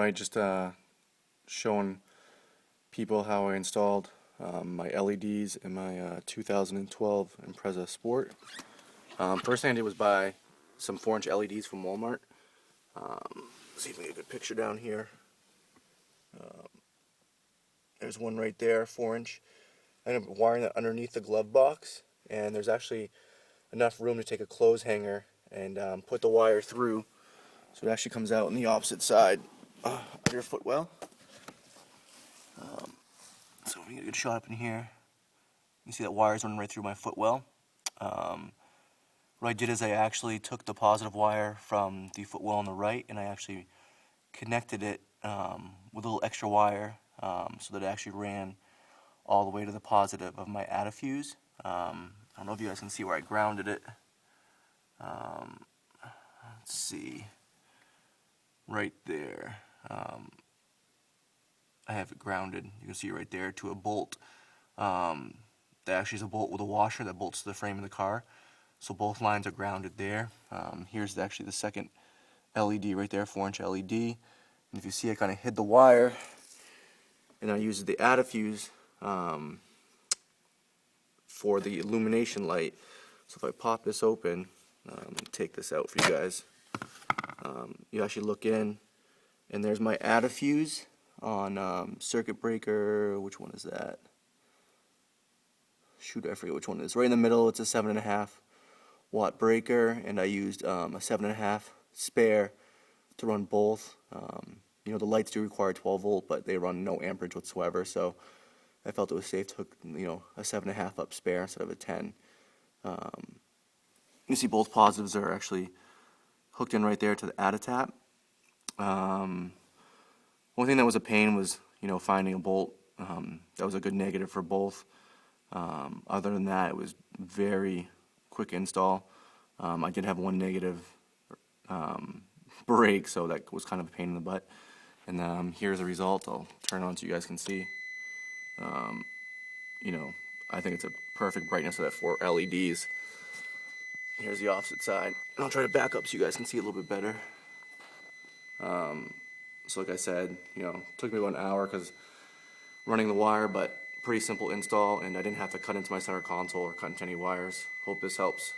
anyway, just showing people how I installed my LEDs in my 2012 Impreza Sport. First thing I did was buy some 4-inch LEDs from Walmart. See if we can get a good picture down here. There's one right there, 4-inch. I ended up wiring that underneath the glove box, and there's actually enough room to take a clothes hanger and put the wire through, so it actually comes out on the opposite side of your footwell. So if we get a good shot up in here, you can see that wire's running right through my footwell. What I did is I actually took the positive wire from the footwell on the right, and I actually connected it with a little extra wire so that it actually ran all the way to the positive of my adafuse. I don't know if you guys can see where I grounded it. Let's see, right there. I have it grounded, you can see right there, to a bolt. That actually is a bolt with a washer that bolts to the frame of the car. So both lines are grounded there. Here's actually the second LED right there, 4-inch LED. And if you see, I kind of hid the wire, and I used the adafuse for the illumination light. So if I pop this open, take this out for you guys, you actually look in, and there's my adafuse on circuit breaker. Which one is that? Shoot, I forget which one it is. Right in the middle, it's a 7.5 watt breaker, and I used a 7.5 spare to run both. You know, the lights do require 12 volt, but they run no amperage whatsoever, so I felt it was safe to hook, you know, a 7.5 up spare instead of a 10. You see both positives are actually hooked in right there to the ADATAP. One thing that was a pain was, you know, finding a bolt that was a good negative for both. Other than that, it was very quick install. I did have one negative break, so that was kind of a pain in the butt. And here's the result. I'll turn it on so you guys can see. You know, I think it's a perfect brightness of that 4 LEDs. Here's the opposite side. And I'll try to back up so you guys can see a little bit better. So like I said, you know, it took me about an hour because running the wire, but pretty simple install, and I didn't have to cut into my center console or cut into any wires. Hope this helps.